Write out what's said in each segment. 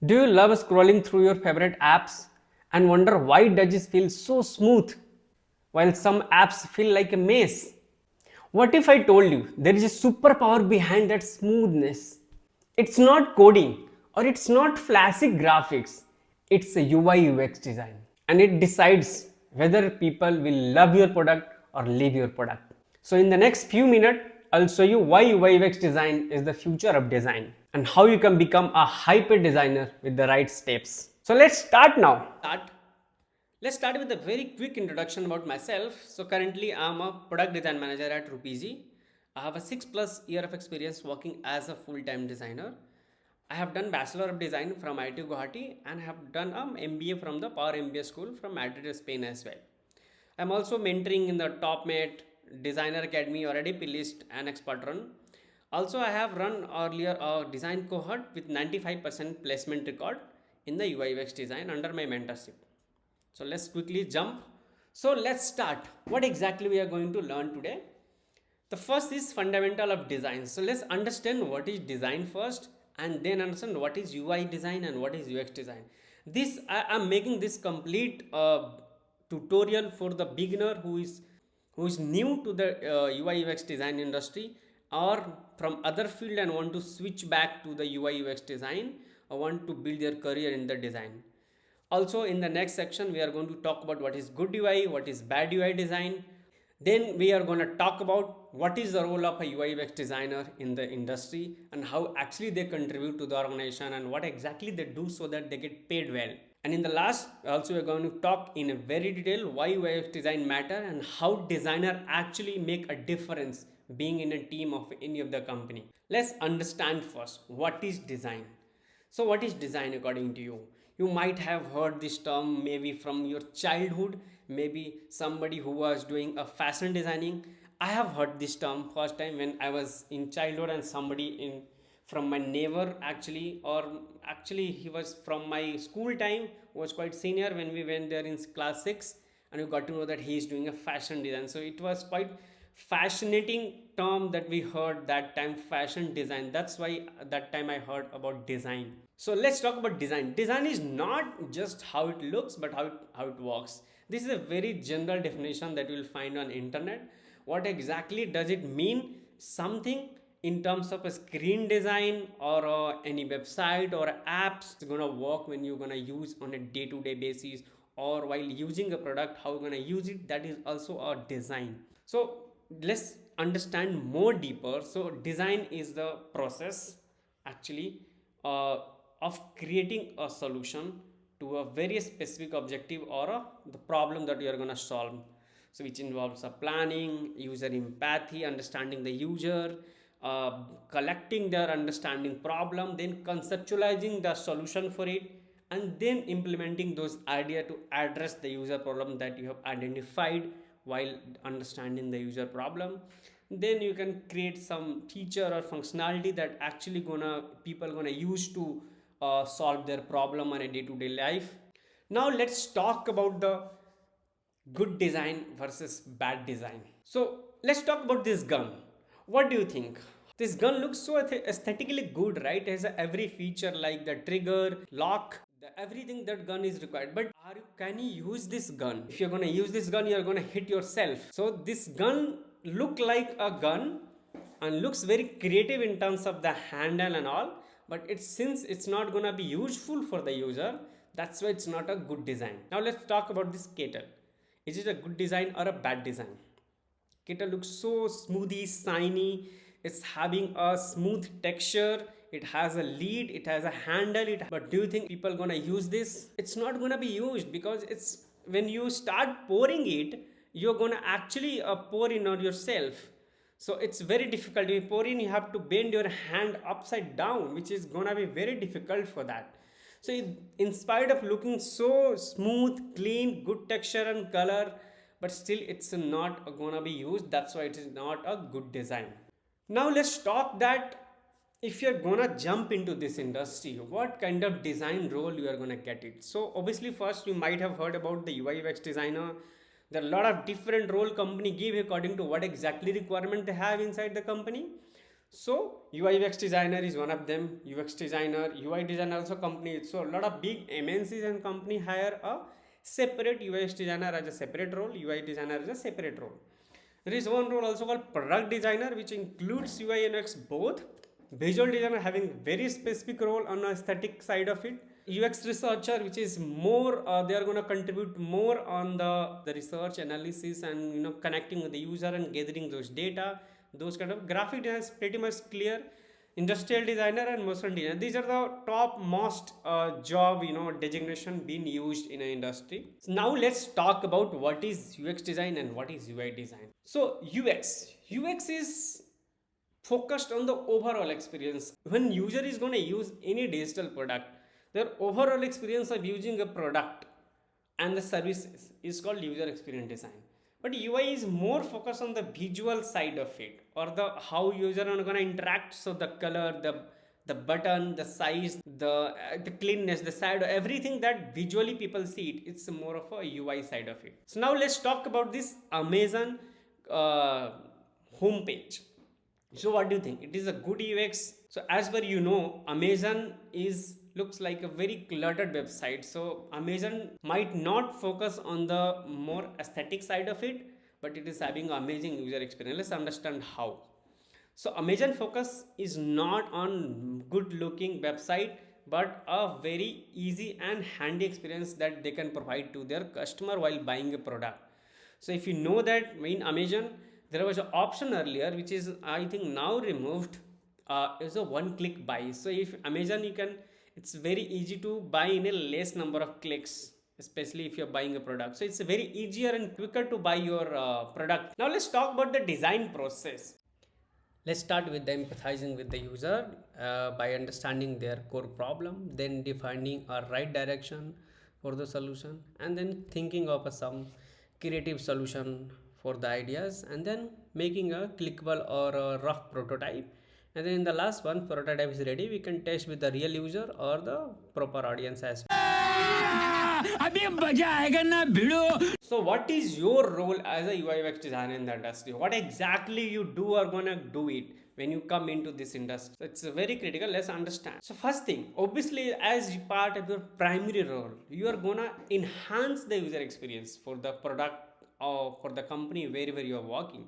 Do you love scrolling through your favorite apps and wonder why does it feel so smooth while some apps feel like a maze? What if I told you there is a superpower behind that smoothness? It's not coding or it's not flashy graphics. It's a UI UX design and it decides whether people will love your product or leave your product. So in the next few minutes, I'll show you why UI UX design is the future of design and how you can become a hyper designer with the right steps. So let's start now. Let's start with a very quick introduction about myself. So currently I'm a product design manager at Rupiji. I have a 6+ year of experience working as a full-time designer. I have done Bachelor of Design from IIT Guwahati and have done MBA from the Power MBA School from Madrid, Spain as well. I'm also mentoring in the TopMate Designer Academy or ADP list and expert run. Also, I have run earlier a design cohort with 95% placement record in the UI UX design under my mentorship. So let's quickly jump. So let's start. What exactly we are going to learn today? The first is fundamental of design. So let's understand what is design first and then understand what is UI design and what is UX design. This I am making this complete tutorial for the beginner who is new to the UI UX design industry or from other field and want to switch back to the UI UX design or want to build their career in the design. Also in the next section we are going to talk about what is good UI, what is bad UI design. Then we are going to talk about what is the role of a UI UX designer in the industry and how actually they contribute to the organization and what exactly they do so that they get paid well. And in the last also we are going to talk in a very detail why UI UX design matter and how designer actually make a difference being in a team of any of the company. Let's understand first what is design. So, what is design according to you? You might have heard this term maybe from your childhood, maybe somebody who was doing a fashion designing. I have heard this term first time when I was in childhood and somebody in from my neighbor actually, or actually he was from my school time, was quite senior when we went there in class 6, and we got to know that he is doing a fashion design. So it was quite fascinating term that we heard that time, fashion design. That's why that time I heard about design. So let's talk about design. Design is not just how it looks but how it works. This is a very general definition that you will find on internet. What exactly does it mean? Something in terms of a screen design or any website or apps gonna work when you're gonna use on a day-to-day basis, or while using a product how you're gonna use it, that is also a design. So let's understand more deeper. So design is the process actually of creating a solution to a very specific objective or the problem that you are going to solve. So which involves a planning, user empathy, understanding the user, collecting their understanding problem, then conceptualizing the solution for it, and then implementing those ideas to address the user problem that you have identified while understanding the user problem. Then you can create some feature or functionality that actually gonna people gonna use to solve their problem on a day-to-day life. Now let's talk about the good design versus bad design. So let's talk about this gun. What do you think? This gun looks so aesthetically good, right? It has every feature like the trigger, lock, everything that gun is required. But can you use this gun? If you're gonna use this gun, you're gonna hit yourself. So this gun look like a gun and looks very creative in terms of the handle and all, but it's since it's not gonna be useful for the user, that's why it's not a good design. Now let's talk about this kettle. Is it a good design or a bad design? Kettle looks so smoothly shiny. It's having a smooth texture. It has a lead. It has a handle. But do you think people gonna use this? It's not gonna be used because it's when you start pouring it, you're gonna actually pour in on yourself. So it's very difficult. When you pour in, you have to bend your hand upside down, which is gonna be very difficult for that. So in spite of looking so smooth, clean, good texture and color, but still it's not gonna be used. That's why it is not a good design. Now let's talk that if you're gonna jump into this industry, what kind of design role you are gonna get it. So obviously first you might have heard about the UI UX designer. There are a lot of different role company give according to what exactly requirement they have inside the company. So UI UX designer is one of them. UX designer, UI designer also company. So a lot of big MNCs and company hire a separate UX designer as a separate role, UI designer as a separate role. There is one role also called product designer, which includes UI and UX both. Visual designer having very specific role on the aesthetic side of it. UX researcher, which is more, they are going to contribute more on the research analysis and connecting with the user and gathering those data. Those kind of graphic design is pretty much clear. Industrial designer and motion designer, these are the top most job designation being used in an industry. So now let's talk about what is UX design and what is UI design. So UX is focused on the overall experience. When user is going to use any digital product, their overall experience of using a product and the services is called user experience design. But UI is more focused on the visual side of it, or the how user are going to interact. So the color, the button, the size, the cleanness, the side, everything that visually people see it, it's more of a UI side of it. So now let's talk about this Amazon uh, homepage. So what do you think? It is a good UX? So as per Amazon is looks like a very cluttered website. So Amazon might not focus on the more aesthetic side of it, but it is having amazing user experience. Let's understand how. So Amazon focus is not on good looking website, but a very easy and handy experience that they can provide to their customer while buying a product. So if you know that in Amazon, there was an option earlier, which is I think now removed, is a one click buy. So if Amazon, it's very easy to buy in a less number of clicks, especially if you're buying a product. So it's very easier and quicker to buy your product. Now let's talk about the design process. Let's start with the empathizing with the user by understanding their core problem, then defining a right direction for the solution, and then thinking of some creative solution for the ideas, and then making a clickable or a rough prototype. And then in the last one, prototype is ready, we can test with the real user or the proper audience as well. अभी मजा आएगा ना भिड़ो. So what is your role as a UI UX designer in the industry? What exactly you do or gonna do it when you come into this industry? So it's very critical. Let's understand. So first thing, obviously, as part of your primary role, you are gonna enhance the user experience for the product or for the company wherever you are working.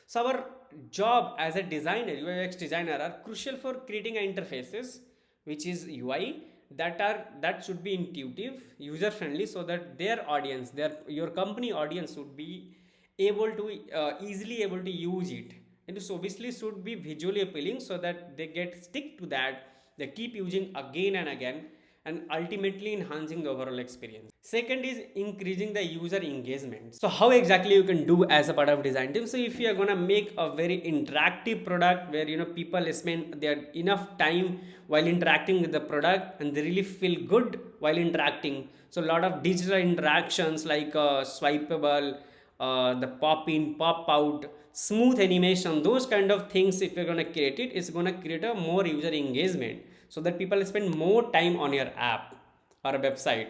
So our job as a designer, UI UX designer, are crucial for creating interfaces, which is UI, that should be intuitive, user friendly, so that their audience, your company audience would be able to easily able to use it. And so obviously should be visually appealing so that they get stick to that, they keep using again and again, and ultimately enhancing the overall experience. Second is increasing the user engagement. So how exactly you can do as a part of design team? So if you are going to make a very interactive product where people spend their enough time while interacting with the product and they really feel good while interacting. So a lot of digital interactions like swipeable, the pop in, pop out, smooth animation, those kind of things, if you're going to create it, it's going to create a more user engagement so that people spend more time on your app or a website.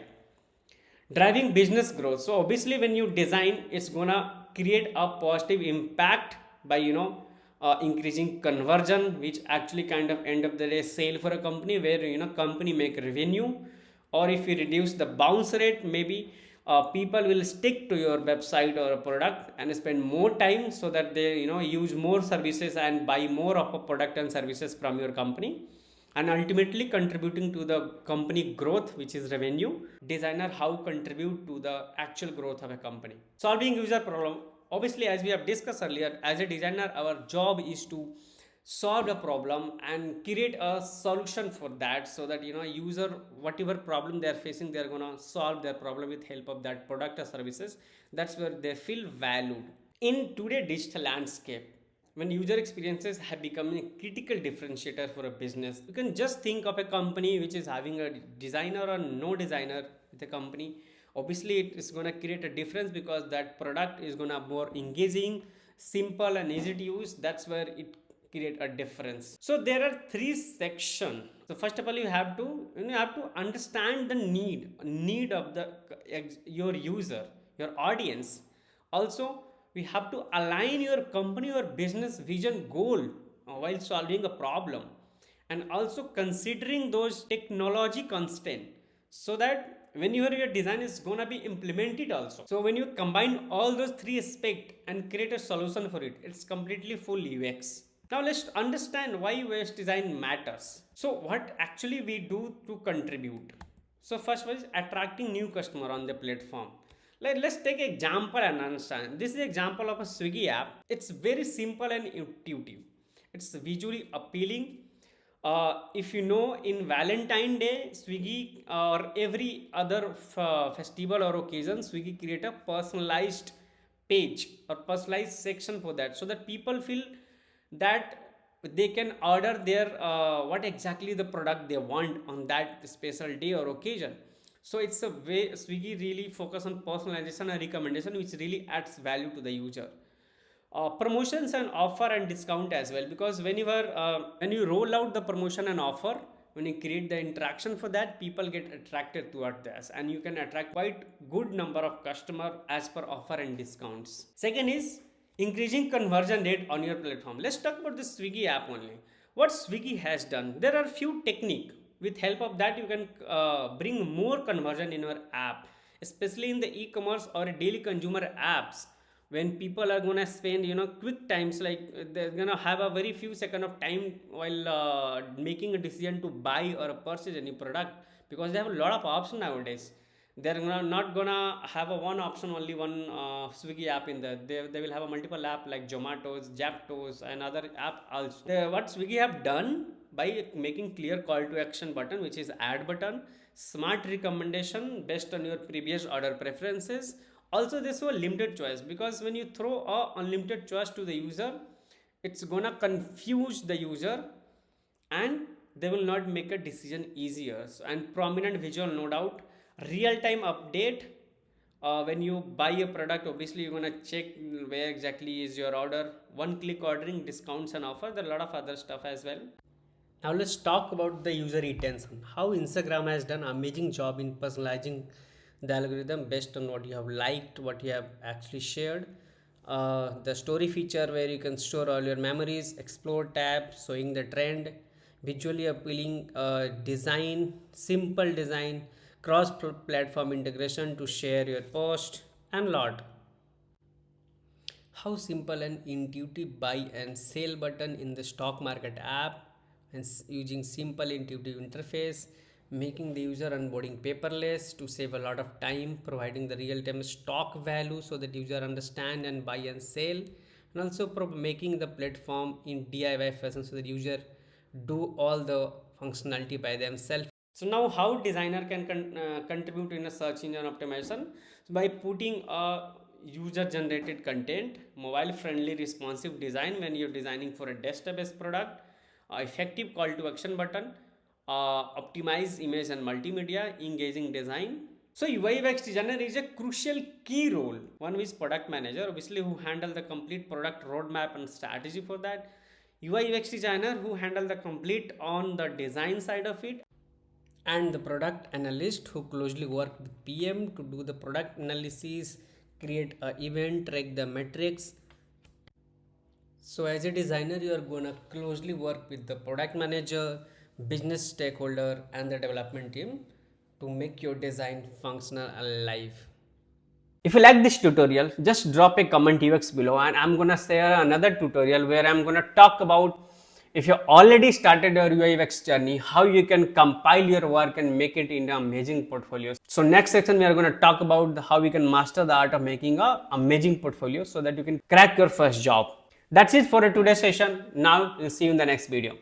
Driving business growth. So obviously when you design, it's going to create a positive impact by increasing conversion, which actually kind of end of the day sale for a company, where company make revenue. Or if you reduce the bounce rate, maybe people will stick to your website or a product and spend more time, so that they use more services and buy more of a product and services from your company, and ultimately contributing to the company growth, which is revenue. Designer how contribute to the actual growth of a company. Solving user problem. Obviously, as we have discussed earlier, as a designer, our job is to solve a problem and create a solution for that, so that user, whatever problem they are facing, they are going to solve their problem with help of that product or services. That's where they feel valued. In today's digital landscape, when user experiences have become a critical differentiator for a business, you can just think of a company which is having a designer or no designer with a company. Obviously it is going to create a difference, because that product is going to be more engaging, simple and easy to use. That's where it create a difference. So there are three sections. So first of all, you have to understand the need of the your user, your audience. Also, we have to align your company or business vision goal while solving a problem, and also considering those technology constraint, so that when your design is gonna be implemented also. So when you combine all those three aspects and create a solution for it, it's completely full UX. Now let's understand why UX design matters. So what actually we do to contribute. So first was attracting new customer on the platform. Like let's take an example and understand. This is an example of a Swiggy app. It's very simple and intuitive. It's visually appealing. If you know, in Valentine Day, Swiggy or every other festival or occasion, Swiggy create a personalized page or personalized section for that, so that people feel that they can order their what exactly the product they want on that special day or occasion. So it's a way Swiggy really focus on personalization and recommendation, which really adds value to the user. Promotions and offer and discount as well, because when you roll out the promotion and offer, when you create the interaction for that, people get attracted toward this, and you can attract quite good number of customer as per offer and discounts. Second is increasing conversion rate on your platform. Let's talk about the Swiggy app only. What Swiggy has done, there are few technique with help of that you can bring more conversion in your app, especially in the e-commerce or daily consumer apps. When people are gonna spend quick times, like they're gonna have a very few second of time while making a decision to buy or purchase any product, because they have a lot of options nowadays. They're not gonna have a one option, only one Swiggy app in there. They will have a multiple app like Zomato's, Japtos, and other app also. What Swiggy have done, by making clear call to action button, which is add button, smart recommendation based on your previous order preferences. Also this was limited choice, because when you throw a unlimited choice to the user, it's gonna confuse the user and they will not make a decision easier. And prominent visual, no doubt, real time update. When you buy a product, obviously you're gonna check where exactly is your order. One click ordering, discounts and offer, there are a lot of other stuff as well. Now let's talk about the user retention. How Instagram has done amazing job in personalizing the algorithm based on what you have liked, what you have actually shared. The story feature, where you can store all your memories, explore tab showing the trend, visually appealing design, simple design, cross platform integration to share your post, and lot. How simple and intuitive buy and sell button in the stock market app, and using simple intuitive interface, making the user onboarding paperless to save a lot of time, providing the real-time stock value so that user understand and buy and sell, and also making the platform in DIY fashion so that user do all the functionality by themselves. So now how designer can contribute in a search engine optimization? So by putting a user generated content, mobile friendly responsive design when you're designing for a desktop based product, effective call to action button, optimize image and multimedia, engaging design. So UIUX designer is a crucial key role. One is product manager, obviously, who handle the complete product roadmap and strategy for that. UIUX designer, who handle the complete on the design side of it, and the product analyst, who closely work with PM to do the product analysis, create a event, track the metrics. So as a designer, you are gonna closely work with the product manager, business stakeholder, and the development team to make your design functional and alive. If you like this tutorial, just drop a comment UX below, and I'm gonna share another tutorial where I'm gonna talk about, if you already started your UIUX journey, how you can compile your work and make it into amazing portfolios. So next section, we are going to talk about how you can master the art of making an amazing portfolio so that you can crack your first job. That's it for today's session. Now we'll see you in the next video.